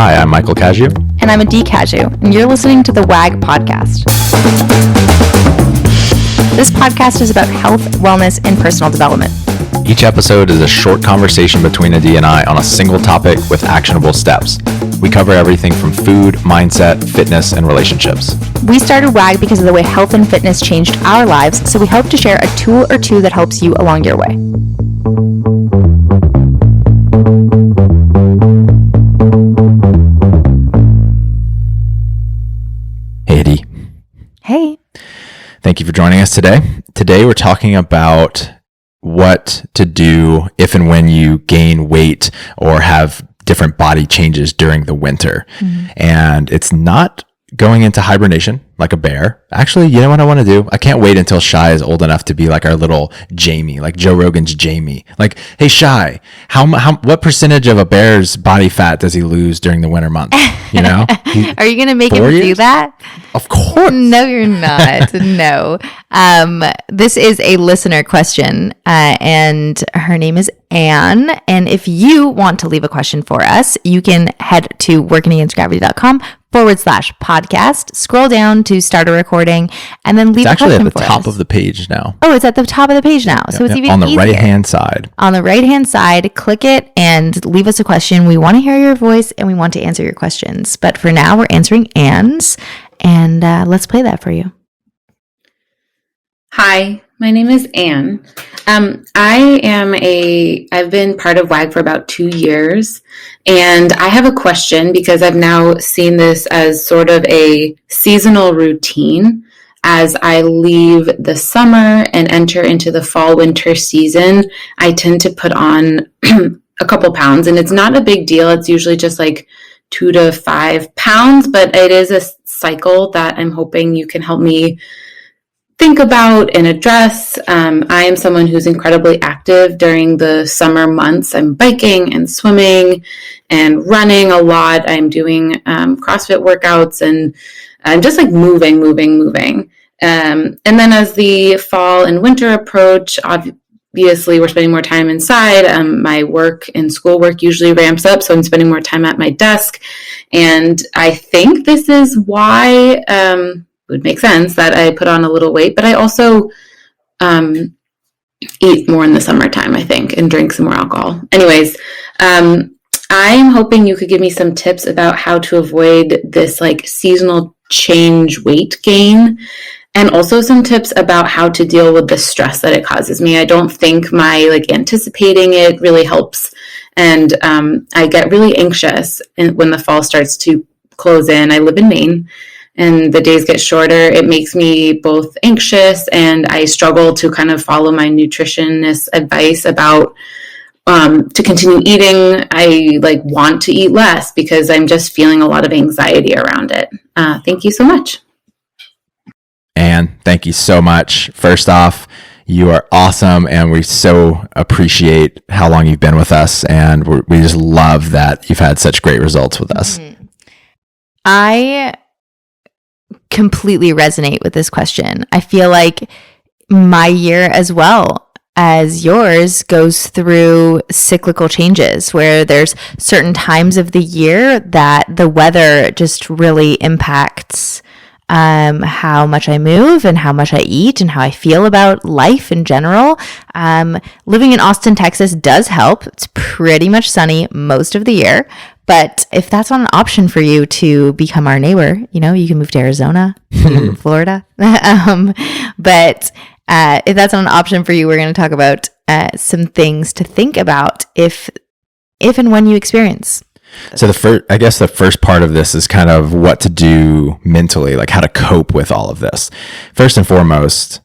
Hi, I'm Michael Cashew. And I'm Adee Cashew, and you're listening to the WAG Podcast. This podcast is about health, wellness, and personal development. Each episode is a short conversation between Adee and I on a single topic with actionable steps. We cover everything from food, mindset, fitness, and relationships. We started WAG because of the way health and fitness changed our lives, so we hope to share a tool or two that helps you along your way. Hey, Adee. Hey. Thank you for joining us today. Today, we're talking about what to do if and when you gain weight or have different body changes during the winter. And it's not going into hibernation like a bear. Actually, you know what I want to do? I can't wait until Shy is old enough to be like our little Jamie, like Joe Rogan's Jamie. Like, hey, Shy, what percentage of a bear's body fat does he lose during the winter months? You know? Are you going to make him do that? Of course. No, you're not. No. This is a listener question, and her name is Anne. And if you want to leave a question for us, you can head to workingagainstgravity.com/podcast, scroll down to start a recording, and then leave a question for us. It's actually at the top of the page now. Oh, it's at the top of the page now. So it's even on the easier. right-hand side. On the right-hand side, click it and leave us a question. We want to hear your voice and we want to answer your questions. But for now, we're answering Anne's, and let's play that for you. Hi, my name is Anne. I've been part of WAG for about 2 years, and I have a question because I've now seen this as sort of a seasonal routine. As I leave the summer and enter into the fall winter season, I tend to put on a couple pounds, and it's not a big deal. It's usually just like 2 to 5 pounds, but it is a cycle that I'm hoping you can help me think about and address. I am someone who's incredibly active during the summer months. I'm biking and swimming and running a lot. I'm doing CrossFit workouts, and I'm just like moving. And then as the fall and winter approach, obviously we're spending more time inside. My work and schoolwork usually ramps up, so I'm spending more time at my desk. And I think this is why would make sense that I put on a little weight, but I also eat more in the summertime, I think, and drink some more alcohol. Anyways, I'm hoping you could give me some tips about how to avoid this like seasonal change weight gain, and also some tips about how to deal with the stress that it causes me. I don't think my anticipating it really helps, and I get really anxious when the fall starts to close in. I live in Maine, and the days get shorter. It makes me both anxious, and I struggle to kind of follow my nutritionist advice about to continue eating. I want to eat less because I'm just feeling a lot of anxiety around it. Thank you so much. Anne, thank you so much. First off, you are awesome, and we so appreciate how long you've been with us, and we just love that you've had such great results with us. I completely resonate with this question. I feel like my year as well as yours goes through cyclical changes where there's certain times of the year that the weather just really impacts how much I move and how much I eat and how I feel about life in general. Living in Austin, Texas does help. It's pretty much sunny most of the year. But if that's not an option for you to become our neighbor, you can move to Arizona, you can move to Florida. But if that's not an option for you, we're going to talk about some things to think about if and when you experience. So the first part of this is kind of what to do mentally, like how to cope with all of this. First and foremost,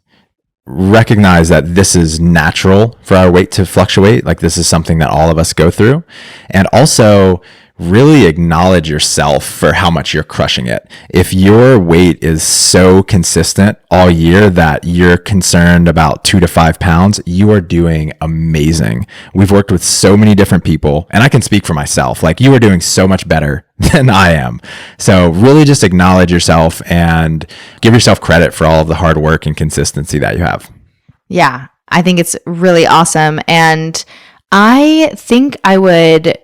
recognize that this is natural for our weight to fluctuate. Like this is something that all of us go through. And also really acknowledge yourself for how much you're crushing it. If your weight is so consistent all year that you're concerned about 2 to 5 pounds, you are doing amazing. We've worked with so many different people, and I can speak for myself. Like, you are doing so much better than I am. So really just acknowledge yourself and give yourself credit for all of the hard work and consistency that you have. Yeah, I think it's really awesome. And I think I would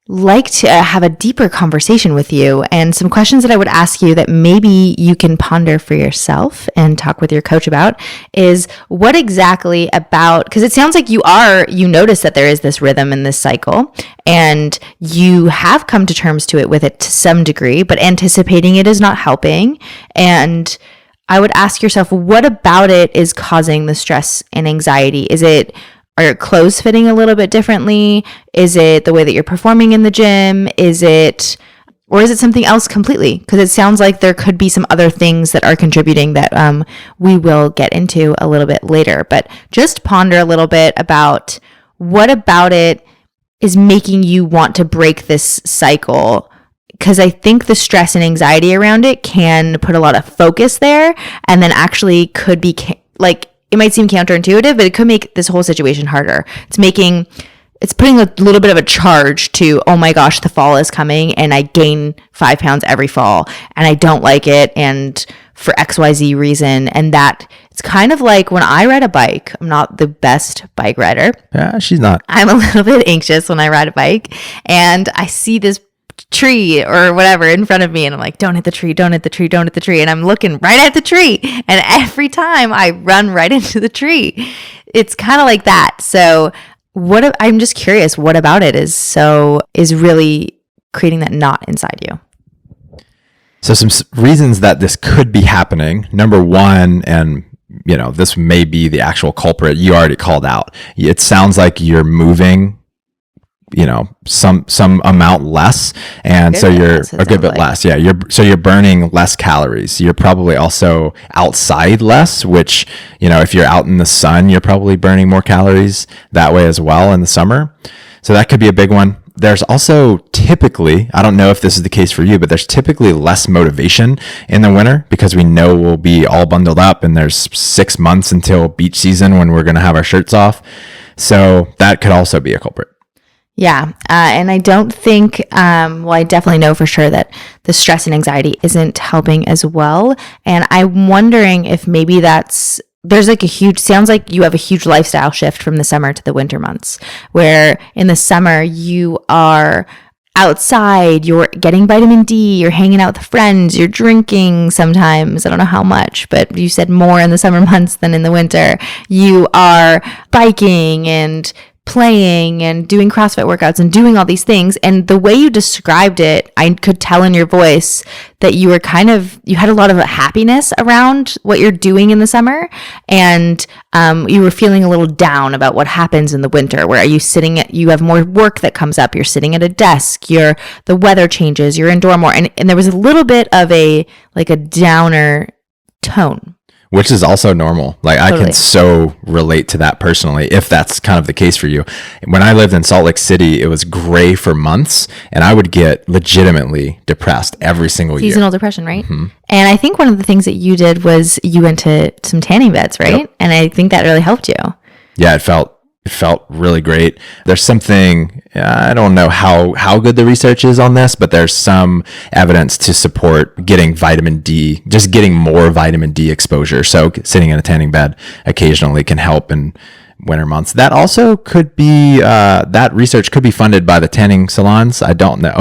like to have a deeper conversation with you, and some questions that I would ask you that maybe you can ponder for yourself and talk with your coach about is what exactly about, because it sounds like you notice that there is this rhythm in this cycle and you have come to terms with it to some degree, but anticipating it is not helping. And I would ask yourself, what about it is causing the stress and anxiety? Are your clothes fitting a little bit differently? Is it the way that you're performing in the gym? Is it something else completely? Because it sounds like there could be some other things that are contributing that we will get into a little bit later. But just ponder a little bit about what about it is making you want to break this cycle. Because I think the stress and anxiety around it can put a lot of focus there, and then actually could be it might seem counterintuitive, but it could make this whole situation harder. It's putting a little bit of a charge to, oh my gosh, the fall is coming and I gain 5 pounds every fall and I don't like it, and for XYZ reason. And that it's kind of like when I ride a bike. I'm not the best bike rider. Yeah, she's not. I'm a little bit anxious when I ride a bike and I see this tree or whatever in front of me and I'm like, don't hit the tree, don't hit the tree, don't hit the tree, and I'm looking right at the tree, and every time I run right into the tree. It's kind of like that. So I'm just curious, what about it is really creating that knot inside you? So some reasons that this could be happening. Number one, and this may be the actual culprit, you already called out. It sounds like you're moving some amount less, and so you're a good bit less. Yeah, you're burning less calories. You're probably also outside less, which if you're out in the sun, you're probably burning more calories that way as well in the summer. So that could be a big one. There's also typically, I don't know if this is the case for you, but there's typically less motivation in the winter because we know we'll be all bundled up and there's 6 months until beach season when we're going to have our shirts off. So that could also be a culprit. Yeah. And I don't think, I definitely know for sure that the stress and anxiety isn't helping as well. And I'm wondering if maybe sounds like you have a huge lifestyle shift from the summer to the winter months, where in the summer you are outside, you're getting vitamin D, you're hanging out with friends, you're drinking sometimes. I don't know how much, but you said more in the summer months than in the winter. You are biking and playing and doing CrossFit workouts and doing all these things. And the way you described it, I could tell in your voice that you had a lot of happiness around what you're doing in the summer. And you were feeling a little down about what happens in the winter, where you have more work that comes up. You're sitting at a desk, the weather changes, you're indoor more. And there was a little bit of a downer tone. Which is also normal. Totally. I can so relate to that personally, if that's kind of the case for you. When I lived in Salt Lake City, it was gray for months, and I would get legitimately depressed every single year. Seasonal depression, right? Mm-hmm. And I think one of the things that you did was you went to some tanning beds, right? Yep. And I think that really helped you. Yeah, it felt really great. There's something, I don't know how good the research is on this, but there's some evidence to support getting vitamin D, just getting more vitamin D exposure. So sitting in a tanning bed occasionally can help in winter months. That also could be, that research could be funded by the tanning salons. I don't know.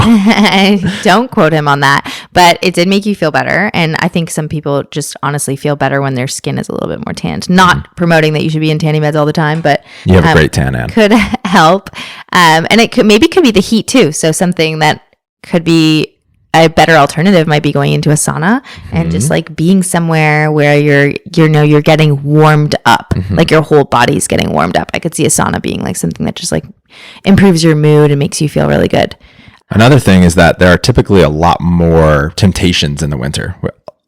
Don't quote him on that, but it did make you feel better. And I think some people just honestly feel better when their skin is a little bit more tanned. Not promoting that you should be in tanning beds all the time, but you have a great tan, Ann. Could help. And it could be the heat too. So something that could be a better alternative might be going into a sauna and just being somewhere where you're getting warmed up, like your whole body's getting warmed up. I could see a sauna being something that just improves your mood and makes you feel really good. Another thing is that there are typically a lot more temptations in the winter.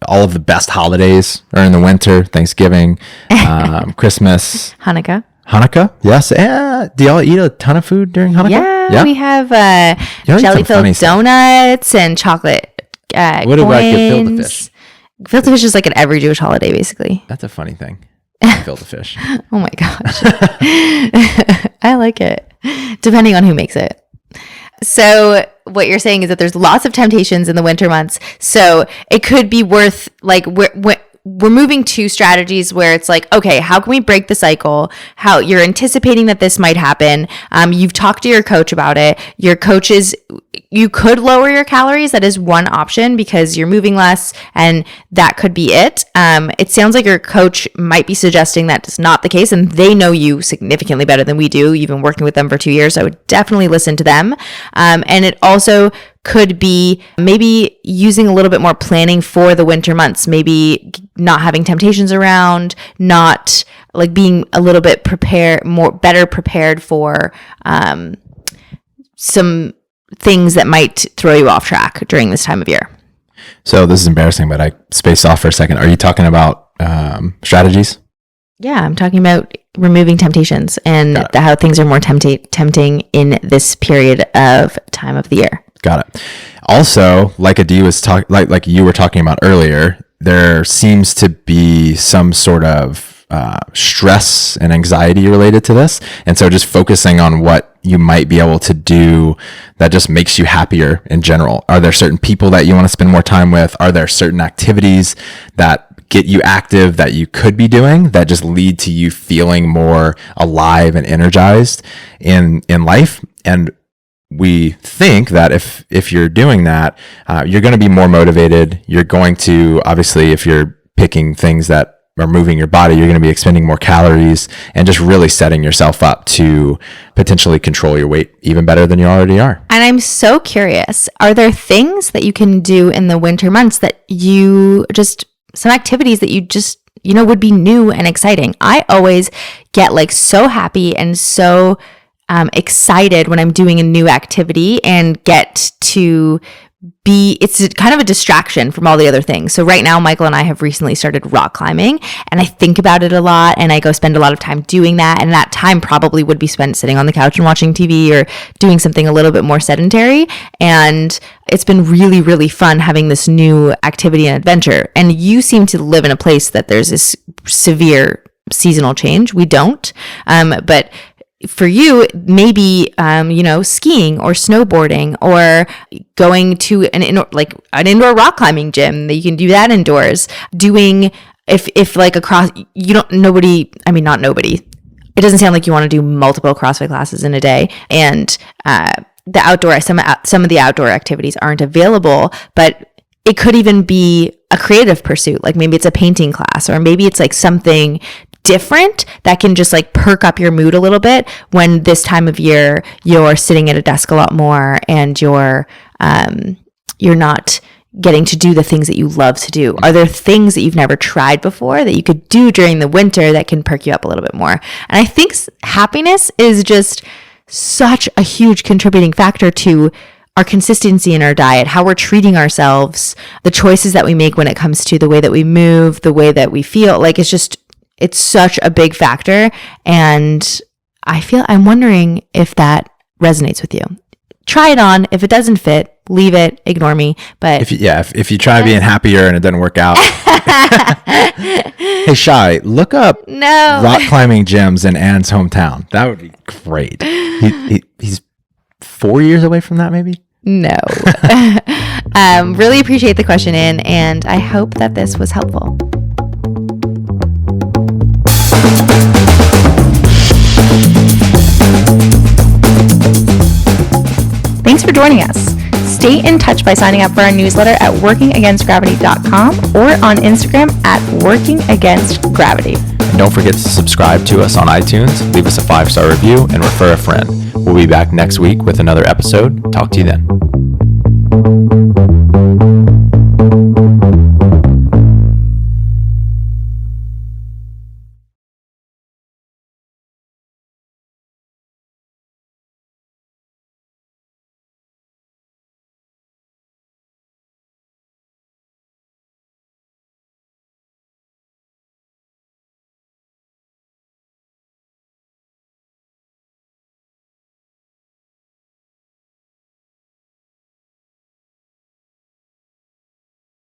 All of the best holidays are in the winter: Thanksgiving, Christmas, Hanukkah, yes. Do y'all eat a ton of food during Hanukkah? Yeah? We have jelly-filled donuts and chocolate What about gefilte fish? Gefilte fish is at every Jewish holiday, basically. That's a funny thing. Gefilte fish. Oh my gosh. I like it, depending on who makes it. So what you're saying is that there's lots of temptations in the winter months. So it could be worth we're moving to strategies where it's like, okay, how can we break the cycle? How you're anticipating that this might happen. You've talked to your coach about it. Your coach you could lower your calories. That is one option because you're moving less, and that could be it. It sounds like your coach might be suggesting that is not the case, and they know you significantly better than we do. You've been working with them for 2 years. So I would definitely listen to them. And it also could be maybe using a little bit more planning for the winter months, maybe not having temptations around, not like being a little bit better prepared for some things that might throw you off track during this time of year. So this is embarrassing, but I spaced off for a second. Are you talking about strategies? Yeah, I'm talking about removing temptations and how things are more tempting in this period of time of the year. Got it. Also, like Adee was like you were talking about earlier, there seems to be some sort of stress and anxiety related to this. And so just focusing on what you might be able to do that just makes you happier in general. Are there certain people that you want to spend more time with? Are there certain activities that get you active that you could be doing that just lead to you feeling more alive and energized in life? And we think that if you're doing that, you're going to be more motivated. You're going to, obviously, if you're picking things that are moving your body, you're going to be expending more calories and just really setting yourself up to potentially control your weight even better than you already are. And I'm so curious, are there things that you can do in the winter months that some activities that you just, would be new and exciting? I always get like so happy and so excited when I'm doing a new activity and get to it's kind of a distraction from all the other things. So right now, Michael and I have recently started rock climbing, and I think about it a lot, and I go spend a lot of time doing that. And that time probably would be spent sitting on the couch and watching TV or doing something a little bit more sedentary. And it's been really, really fun having this new activity and adventure. And you seem to live in a place that there's this severe seasonal change. We don't. But for you, maybe, skiing or snowboarding or going to an indoor rock climbing gym that you can do that indoors. Doing, if like across, not nobody, it doesn't sound like you want to do multiple CrossFit classes in a day. And, the outdoor, some of the outdoor activities aren't available, but it could even be a creative pursuit. Like maybe it's a painting class, or maybe it's like something different that can just like perk up your mood a little bit when this time of year you're sitting at a desk a lot more and you're not getting to do the things that you love to do. Are there things that you've never tried before that you could do during the winter that can perk you up a little bit more? And I think happiness is just such a huge contributing factor to our consistency in our diet, how we're treating ourselves, the choices that we make when it comes to the way that we move, the way that we feel. Like it's such a big factor. And I'm wondering if that resonates with you. Try it on. If it doesn't fit, leave it, ignore me. But if you try being happier and it doesn't work out. Hey, Shai, look up rock climbing gyms in Anne's hometown. That would be great. He's 4 years away from that, maybe? No. Really appreciate the question and I hope that this was helpful. Thanks for joining us. Stay in touch by signing up for our newsletter at workingagainstgravity.com or on Instagram at workingagainstgravity. And don't forget to subscribe to us on iTunes, leave us a 5-star review, and refer a friend. We'll be back next week with another episode. Talk to you then.